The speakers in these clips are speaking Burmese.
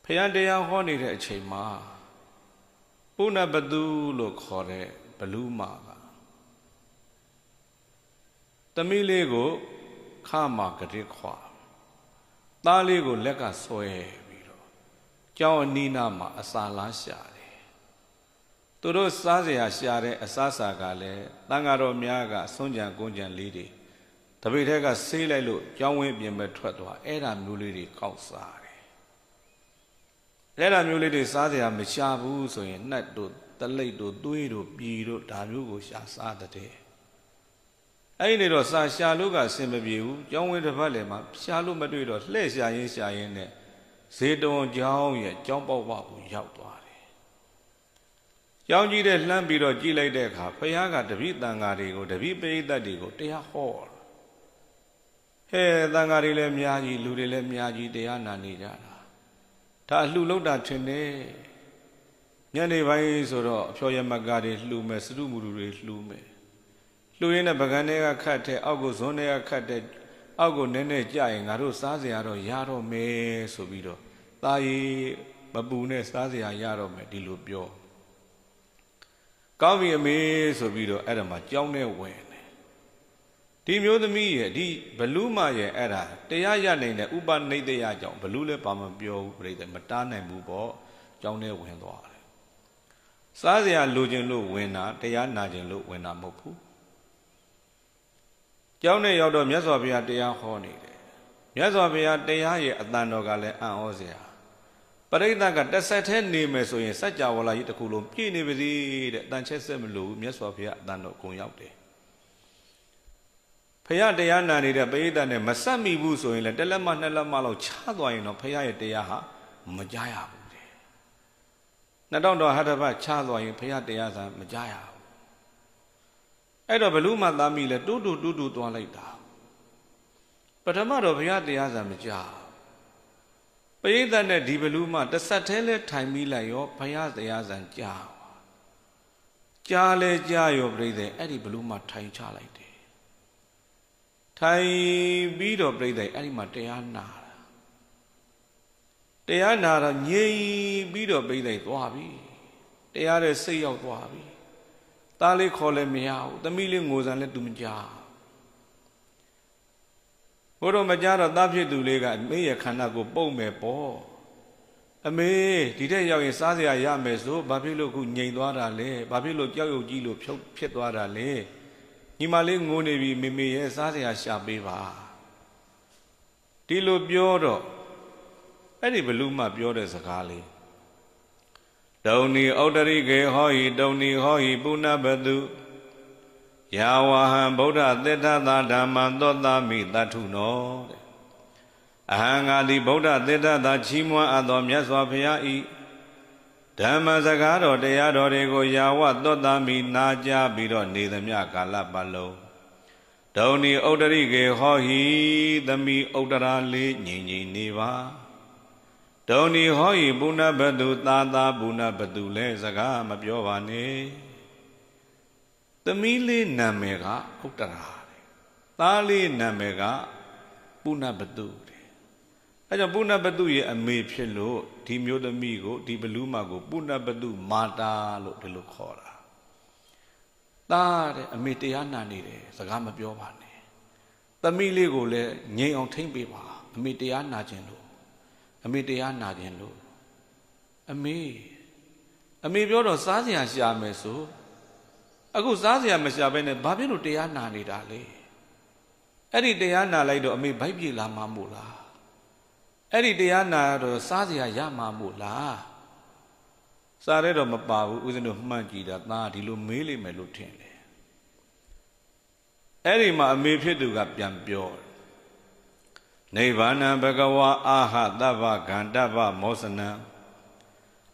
ဖယားတရားဟောနေတဲ့အချိန်မှာပုဏ္ဏပတုလို့ခေါ်တဲ့ဘလူးမာကသမီးလေးကိုခမာကတိခွာသားလေးကိုလက်ကဆွဲပြီးတော့ကျောင်းအနီးနားမှာအစာလားရှာတယ်သူတို့စားစရာရှာတဲ့အစားစာကလည်းတန်ဃာတော်များကဆွန့်ကြံကုန်းကြံလေးတွေတပိတ်ထဲကဆေးလိုက်လို့ကျောင်းဝင်းပြင်မဲ့ထွက်သွားအဲ့ဒါမျိုးလေးတွေကောက်စားတယ်အဲ့ဒါမျိုးလေးတွေစားစရာမရှာဘူးဆိုရင်နှက်တို့တလိပ်တို့သွေးတို့ပြည်တို့ဒါမျိုးကိုရှာစားတဲ့အဲ့ဒီတော့စာရှာလို့ကအဆင်မပြေဘူးကျောင်းဝင်းတစ်ပတ်လည်းမှရှာလို့မတွေ့တော့လှည့်ရှာရင်းနဲ့ဇေတဝန်ကျောင်းရဲ့ကျောင်းပေါက်ဝကိုရောက်သွားတယ်ကျောင်းကြီးတဲ့လှမ်းပြီးတော့ကြည့်လိုက်တဲ့အခါဖယားကတပည့်တန်ဃာတွေကိုတပည့်ပရိသတ်တွေကိုတရားဟောဟဲ့တန်ဃာတွေလည်းအများကြီးလူတွေလည်းအများကြီးတရားနာနေကြတာဒါအလှလုံးတာထင်တယ်ညနေပိုင်းဆိုတော့အဖျော်ရမကတွေလှူမယ်စတုမူလူတွေလှူမယ်လှူရင်းနဲ့ပကံတွေကခတ်တဲ့အောက်ကိုဇွန်းတွေကခတ်တဲ့အောက်ကိုနည်းနည်းကြရင်ငါတို့စားစရာတော့ရတော့မယ်ဆိုပြီးတော့သားရီမပူနဲ့စားစရာရတော့မယ်ဒီလိုပြောကောင်းပြီအမေဆိုပြီးတော့အဲ့ဒါမှကြောင်းနဲ့ဝင်တယ်ဒီမျိုးသမီးရဲ့ဒီဘလူးမရဲ့အဲ့ဒါတရားရနိုင်တဲ့ဥပနိဒေယကြောင့်ဘလူးလည်းဘာမှပြောဘူးပြိတ္တမတားနိုင်ဘူးပေါ့ကြောင်းနဲ့ဝင်သွားတယ်စားစရာလိုချင်လို့ဝင်တာတရားနာချင်လို့ဝင်တာမဟုတ်ဘူးကျောင်းနဲ့ရောက်တော့မြတ်စွာဘုရားတရားဟောနေတယ်မြတ်စွာဘုရားတရားရဲ့အတန်တော်ကလည်းအံ့ဩစရာပရိသတ်ကတစ်ဆက်တည်းနေမယ်ဆိုရင်စัจ java လာကြီးတစ်ခုလုံးပြည့်နေပါစေတဲ့အတန်ချက်ဆက်မလို့မြတ်စွာဘုရားအတန်တော်ကုန်ရောက်တယ်ဘုရားတရားနာနေတဲ့ပရိသတ်နဲ့မဆက်မိဘူးဆိုရင်လည်းတစ်လက်မနှစ်လက်မလောက်ချသွားရင်တော့ဘုရားရဲ့တရားဟာမကြားရဘူးတဲ့2000တော်ဟထဘချသွားရင်ဘုရားတရားစာမကြားရဘူးအဲ့တော့ဘလူးမှသားမိလဲတူတူသွားလိုက်တာပထမတော့ဘုရားတရားစာမကြားပရိသတ်နဲ့ဒီဘလူးမှတစ်ဆက်တည်းလဲထိုင်ပြီးလိုက်ရောဘုရားတရားစာကြားလဲကြားရောပြိဿအဲ့ဒီဘလူးမှထိုင်ချလိုက်တယ်ထိုင်ပြီးတော့ပြိဿအဲ့ဒီမှာတရားနာတော့ငြိမ်ပြီးတော့ပြိဿသွားပြီတရားရဲ့စိတ်ရောက်သွားပြီသားလေးခေါ်လည်းမရဘူးသမီးလေးငိုစံလည်းသူမကြားဘုရားမကြားတော့သားဖြစ်သူလေးကအမေရဲ့ခန္ဓာကိုပုတ်မယ်ပေါ့အမေဒီတဲ့ရောက်ရင်စားစရာရမယ်ဆိုဘာဖြစ်လို့ခုငြိမ်သွားတာလဲဘာဖြစ်လို့ကြောက်ရွံ့ကြီးလို့ဖြစ်သွားတာလဲညီမလေးငိုနေပြီမေမေရဲ့စားစရာရှာပေးပါဒီလိုပြောတော့အဲ့ဒီဘလူးမှပြောတဲ့စကားလေးဒုံနီဩတရိကေဟောဟိဒုံနီဟောဟိပုဏ္ဏပတုယာဝဟံဗုဒ္ဓသစ္စာသာဓမ္မံသောတာမိတထုနောတဲ့အဟံငါသည်ဗုဒ္ဓသစ္စာသာချီးမွမ်းအပ်သောမြတ်စွာဘုရားဤဓမ္မစကားတော်တရားတော်တွေကိုယာဝသောတာမိနာကြားပြီးတော့နေသမျှကာလပတ်လုံးဒုံနီဩတရိကေဟောဟိသမီးဥတ္တရာလေးငြိမ်ငြိမ်နေပါဒုံဒီဟောဤပုဏ္ဏပတုသာပုဏ္ဏပတုလဲစကားမပြောပါနဲ့သမီးလေးနာမည်ကဥတ္တရာသားလေးနာမည်ကပုဏ္ဏပတုတဲ့အဲကြောင့်ပုဏ္ဏပတုရဲ့အမေဖြစ်လို့ဒီမျိုးသမီးကိုဒီဘလူးမကိုပုဏ္ဏပတုမာတာလို့ဒီလိုခေါ်တာသားတဲ့အမေတရားနာနေတယ်စကားမပြောပါနဲ့သမီးလေးကိုလည်းငြိမ်အောင်ထိမ့်ပေးပါအမေတရားနာခြင်းလို့အမေတရားနာခြင်းလို့အမေပြောတော့စားစရာရှာမယ်ဆိုအခုစားစရာမရှာဘဲနဲ့ဘာဖြစ်လို့တရားနာနေတာလဲအဲ့ဒီတရားနာလိုက်တော့အမေဗိုက်ပြေလာမှာမို့လားအဲ့ဒီတရားနာတော့စားစရာရမှာမို့လားစားရဲတော့မပါဘူးဦးဇင်းတို့မှန်ကြည့်တာသားဒီလိုမေးလိမ့်မယ်လို့ထင်တယ်အဲ့ဒီမှာအမေဖြစ်သူကပြန်ပြောနိဗ္ဗာနံဘဂဝါအာဟတဗ္ဗဂန္တဗ္ဗမောစနံ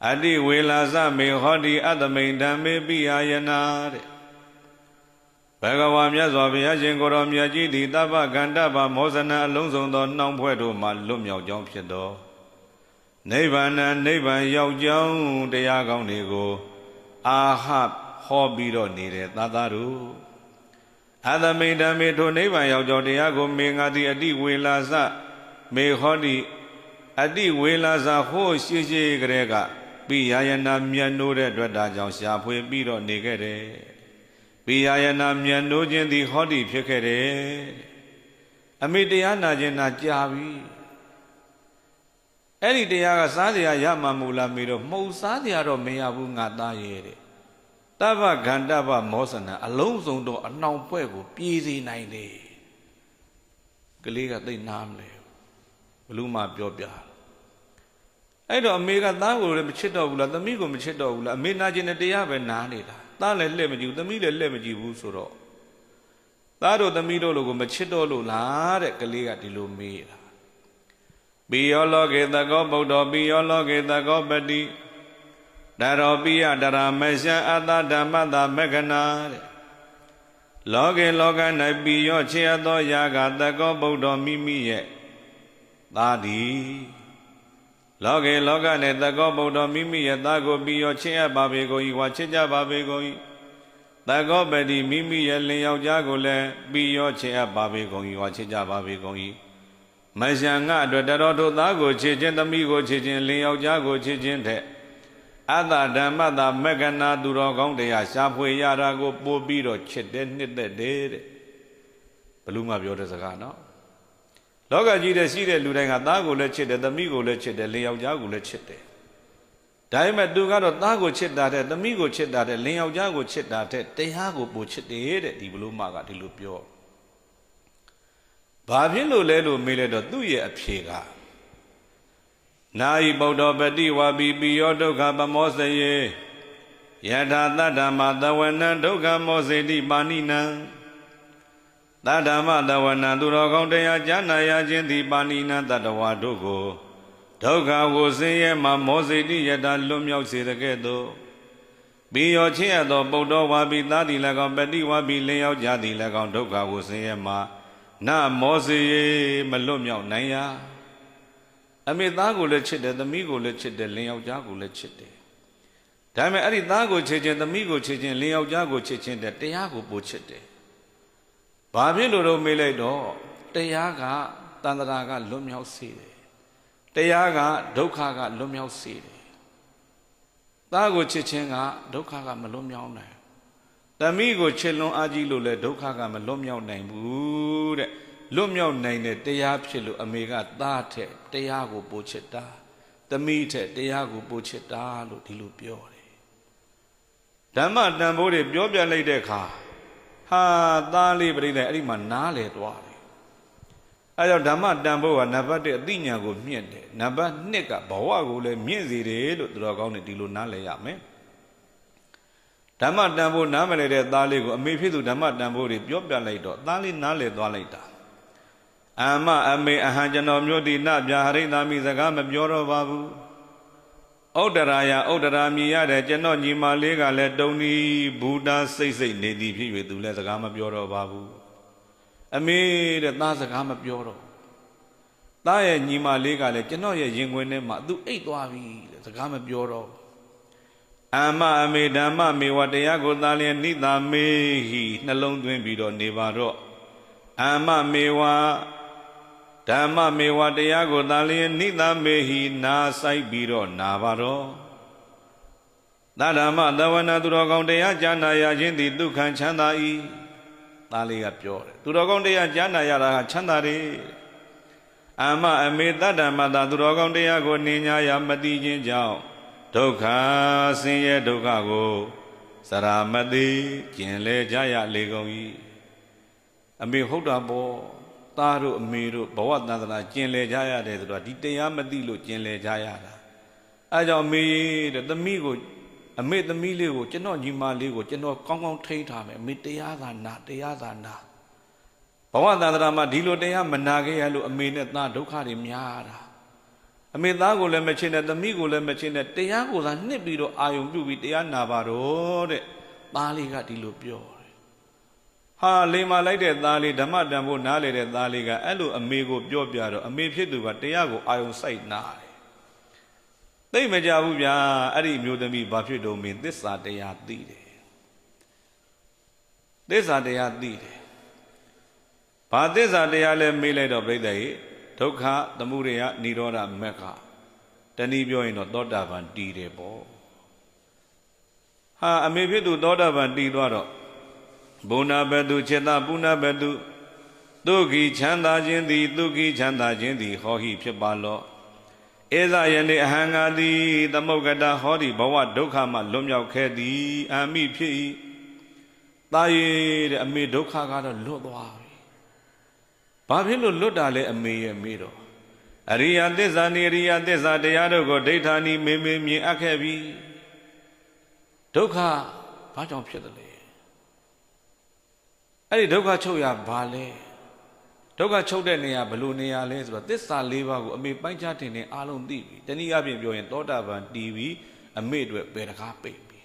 အတ္တိဝေလာစမေဟောတိအတ္တမိန်ဓမ္မေပိယယနာတဲ့ဘဂဝါမြတ်စွာဘုရားရှင်ကိုယ်တော်မြတ်ကြီးသည်တဗ္ဗဂန္တဗ္ဗမောစနံအလုံးစုံသောနှောင်ဖွဲ့တို့မှလွတ်မြောက်ကြောင်းဖြစ်သောနိဗ္ဗာန်နိဗ္ဗာန်ရောက်ကြောင်းတရားကောင်းတွေကိုအာဟဟောပြီးတော့နေတဲ့သာသာတို့အတမိန်ဓမ္မေထိုနိဗ္ဗာန်ရောက်ကြောင်းတရားကိုမေငါသည်အတိဝေလာစမေဟောတိ အတိဝေလာစာဟိုးရှိကလေးကပိယယနာမြတ်နိုးတဲ့အတွက်ဒါကြောင့်ရှာဖွေပြီးတော့နေခဲ့တယ်ပိယယနာမြတ်နိုးခြင်းသည်ဟောဒီဖြစ်ခဲ့တယ်အမေတရားနာခြင်းနာကြာပြီအဲ့ဒီတရားကစားစရာရမှာမဟုတ်လားမေတော့မှုံစားစရာတော့မရဘူးငါသားရဲ့တဲ့တဗ္ဗဂန္တဗမောစနာအလုံးစုံတော့အနှောင်ပွဲကိုပြေးစေနိုင်တယ်ကလေးကသိနားမလဲဘလူးမှပြောပြအဲ့တော့အမေကသားကိုလည်းမချစ်တော့ဘူးလားသမီးကိုမချစ်တော့ဘူးလားအမေနာခြင်းနဲ့တရားပဲနားနေတာသားလည်းလှည့်မကြည့်ဘူးသမီးလည်းလှည့်မကြည့်ဘူးဆိုတော့သားတို့သမီးတို့လိုကိုမချစ်တော့လို့လားတဲ့ကလေးကဒီလိုမေးတာပိယောလောကေတကောဗုဒ္ဓပိယောလောကေတကောပတိတရောပိယတရာမရှံအတ္တဓမ္မတာမက္ခဏာတဲ့လောကေလောက၌ပိယောချေအပ်သောယာကတကောဗုဒ္ဓမိမိရဲ့သာသည်လောကေလောက၌တကောဗုဒ္ဓမိမိရဲ့သာကိုပိယောချေအပ်ပါပေကုန်၏ဝါချစ်ကြပါပေကုန်၏တကောပတိမိမိရဲ့လင်ယောက်ျားကိုလည်းပိယောချေအပ်ပါပေကုန်၏ဝါချစ်ကြပါပေကုန်၏မရှံငါအတွက်တတော်တို့သားကိုချစ်ခြင်းသမီးကိုချစ်ခြင်းလင်ယောက်ျားကိုချစ်ခြင်းတဲ့အတ္တဓမ္မတာမက္ခဏာသူတော်ကောင်းတရားရှာဖွေရတာကိုပို့ပြီးတော့ချစ်တဲ့နှစ်သက်တဲ့ဘလူးမှပြောတဲ့စကားနော်လောကကြီးတဲ့ရှိတဲ့လူတိုင်းကသားကိုလည်းချစ်တယ်သမီးကိုလည်းချစ်တယ်လင်ယောက်ျားကိုလည်းချစ်တယ်ဒါပေမဲ့သူကတော့သားကိုချစ်တာတဲ့သမီးကိုချစ်တာတဲ့လင်ယောက်ျားကိုချစ်တာတဲ့တရားကိုပို့ချစ်တယ်တဲ့ဒီဘလူးမှကဒီလိုပြောဘာဖြစ်လို့လဲလို့မေးလိုက်တော့သူ့ရဲ့အဖြေကနာယိဗုဒ္ဓပတိဝါပိပိယောဒုက္ခပမောစယေယထာတတ္တမသဝနံဒုက္ခမောစေတိပါဏိနံတတ္တမသဝနံသူတော်ကောင်းတရားကြားနာရခြင်းသည်ပါဏိနံတတ္တဝါတို့ကိုဒုက္ခကိုဆင်းရဲမှမောစေတိယထာလွတ်မြောက်စေတဲ့ကဲ့သို့ပိယောချေရသောဗုဒ္ဓဝါပိသားသည်၎င်းပတိဝါပိလင်ယောက်ျားသည်၎င်းဒုက္ခကိုဆင်းရဲမှနမောစေမလွတ်မြောက်နိုင်ရာအမေသားကိုလည်းချစ်တယ်သမီးကိုလည်းချစ်တယ်လင်ယောက်ျားကိုလည်းချစ်တယ်ဒါပေမဲ့အဲ့ဒီသားကိုချစ်ခြင်းသမီးကိုချစ်ခြင်းလင်ယောက်ျားကိုချစ်ခြင်းတဲ့တရားကိုပို့ချစ်တယ်ဘာဖြစ်လို့တော့မေးလိုက်တော့တရားကတန်ត្រာကလွတ်မြောက်စေတယ်တရားကဒုက္ခကလွတ်မြောက်စေတယ်သားကိုချစ်ခြင်းကဒုက္ခကမလွတ်မြောက်နိုင်သမီးကိုချစ်လွန်အားကြီးလို့လည်းဒုက္ခကမလွတ်မြောက်နိုင်ဘူးတဲ့လွတ်မြောက်နိုင်တဲ့တရားဖြစ်လို့အမေကသားထက်တရားကိုပို့ချစ်တာသမီးထက်တရားကိုပို့ချစ်တာလို့ဒီလိုပြောတယ်ဓမ္မတန်ဖိုးတွေပြောပြလိုက်တဲ့အခါဟာသားလေးပြိတ္တအဲ့ဒီမှာနားလေသွားတယ်အဲကြောင့်ဓမ္မတန်ဖိုးကနံပါတ်1အသိဉာဏ်ကိုမြင့်တယ်နံပါတ်2ကဘဝကိုလည်းမြင့်စေတယ်လို့သူတော်ကောင်းတွေဒီလိုနားလည်ရမယ်ဓမ္မတန်ဖိုးနားမလည်တဲ့သားလေးကိုအမေဖြစ်သူဓမ္မတန်ဖိုးတွေပြောပြလိုက်တော့သားလေးနားလည်သွားလိုက်တာအမအမေအဟံကျွန်တော်မျိုးဒီနဗျာဟရိသာမိစကားမပြောတော့ပါဘူးဩဒရာယဩဒရာမြည်ရတဲ့ကျွန်တော်ညီမလေးကလည်းတုံဒီဘူတာစိတ်စိတ်နေသည်ဖြစ်၍သူလည်းစကားမပြောတော့ပါဘူးအမေတဲ့သားစကားမပြောတော့သားရဲ့ညီမလေးကလည်းကျွန်တော်ရဲ့ရင်ခွင်ထဲမှာသူအိတ်သွားပြီတဲ့စကားမပြောတော့အမအမေဓမ္မမေဝတရားကိုသားလျက်နိတာမေဟိနှလုံးသွင်းပြီးတော့နေပါတော့အမမေဝဓမ္မမေဝတရားကိုသာလျင်နိသမေဟိနာဆိုင်ပြီးတော့နာပါတော့သဓမ္မသဝနာသူတော်ကောင်းတရားကြားနာရခြင်းသည်ဒုက္ခချမ်းသာ၏သားလေးကပြောတယ်သူတော်ကောင်းတရားကြားနာရတာကချမ်းသာတယ်အမအမေတတ္တမတာသူတော်ကောင်းတရားကိုနှင်ညာရမတိခြင်းကြောင့်ဒုက္ခဆင်းရဲဒုက္ခကိုစရာမတိကျင်လေကြရလေကုန်၏အမေဟုတ်တာပေါ့သားတို့အမေတို့ဘဝတန်ត្រာကျင်လေကြရတယ်ဆိုတော့ဒီတရားမသိလို့ကျင်လေကြရတာအဲကြောင့်အမေတဲ့သမီးကိုအမေသမီးလေးကိုကျွန်တော်ညီမလေးကိုကျွန်တော်ကောင်းကောင်းထိန်းထားမယ်အမေတရားသာနာတရားသာနာဘဝတန်ត្រာမှာဒီလိုတရားမနာခဲ့ရလို့အမေနဲ့သားဒုက္ခတွေများတာအမေသားကိုလည်းမချင်နဲ့သမီးကိုလည်းမချင်နဲ့တရားကိုသာနှစ်ပြီးတော့အာယုံပြုပြီးတရားနာပါတော့တဲ့သားလေးကဒီလိုပြောဟာလိမ္မာလိုက်တဲ့သားလေးဓမ္မတန်ဖို့နားလေတဲ့သားလေးကအဲ့လိုအမေကိုပြောပြတော့အမေဖြစ်သူကတရားကိုအာယုံစိုက်နာတယ်သိမကြဘူးဗျာအဲ့ဒီမျိုးသမီးဘာဖြစ်တော့မင်းသစ္စာတရားသိတယ်သစ္စာတရားသိတယ်ဘာသစ္စာတရားလဲမေးလိုက်တော့ပြိဿကြီး ဒုက္ခသမုဒယနိရောဓမက္ခတနည်းပြောရင်တော့သောတာပန်တည်တယ်ပေါ့ဟာအမေဖြစ်သူသောတာပန်တည်သွားတော့ဘုနာဘတုจิตပုဏ္ဏဘတုဒုက္ခိချမ်းသာခြင်းသည်ဒုက္ခိချမ်းသာခြင်းသည်ဟောဟိဖြစ်ပါလော့ဧဇယနေ့အဟံငါသည်သမုဂ္ဂတဟောဒီဘဝဒုက္ခမှလွတ်မြောက်ခဲ့သည်အာမိဖြစ်၏တာယေတဲ့အမေဒုက္ခကတော့လွတ်သွားပြီဘာဖြစ်လို့လွတ်တာလဲအမေရဲ့မေတော့အရိယသစ္စာနေအရိယသစ္စာတရားတို့ကိုဒိဋ္ဌာနိမေမေမြင်အပ်ခဲ့ပြီဒုက္ခဘာကြောင့်ဖြစ်တယ်လဲအဲ့ဒီဒုက္ခချုပ်ရဘာလဲဒုက္ခချုပ်တဲ့နေရာဘယ်လိုနေရာလဲဆိုတော့သစ္စာ၄ပါးကိုအမေပိုင်းခြားတင်နေအားလုံးသိပြီတနည်းအားဖြင့်ပြောရင်သောတာပန်တည်ပြီးအမေအတွက်ဘယ်တကားပိတ်ပြီ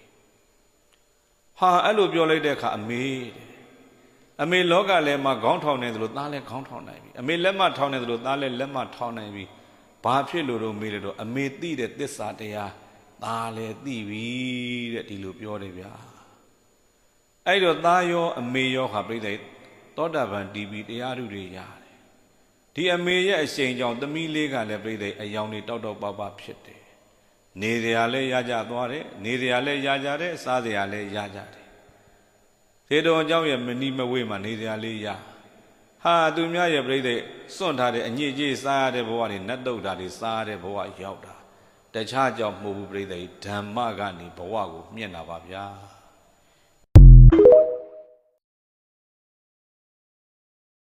ဟာအဲ့လိုပြောလိုက်တဲ့အခါအမေလောကလည်းမှာခေါင်းထောင်နေသလိုသားလည်းခေါင်းထောင်နိုင်ပြီအမေလက်မထောင်နေသလိုသားလည်းလက်မထောင်နိုင်ပြီဘာဖြစ်လို့တော့မေးလို့တော့အမေသိတဲ့သစ္စာတရားသားလည်းသိပြီတဲ့ဒီလိုပြောတယ်ဗျာအဲ့တော့သားရောအမေရောဟာပြိဿသောတာပန်တည်ပြီးတရားဓုတွေရတယ်ဒီအမေရဲ့အရှိန်ကြောင့်သမီးလေးကလည်းပြိဿအယောင်တွေတောက်တောက်ပပဖြစ်တယ်နေစရာလည်းရကြသွားတယ်နေစရာလည်းရကြတယ်စားစရာလည်းရကြတယ်သေတော်เจ้าရဲ့မနီမဝေးမှာနေစရာလေးရဟာသူများရဲ့ပြိဿစွန့်ထားတဲ့အညစ်အကြေးစားရတဲ့ဘဝတွေနတ်တုတ်တာတွေစားရတဲ့ဘဝရောက်တာတခြားကြောင့်မဟုတ်ဘူးပြိဿဓမ္မကနေဘဝကိုမြင့်တာပါဗျာ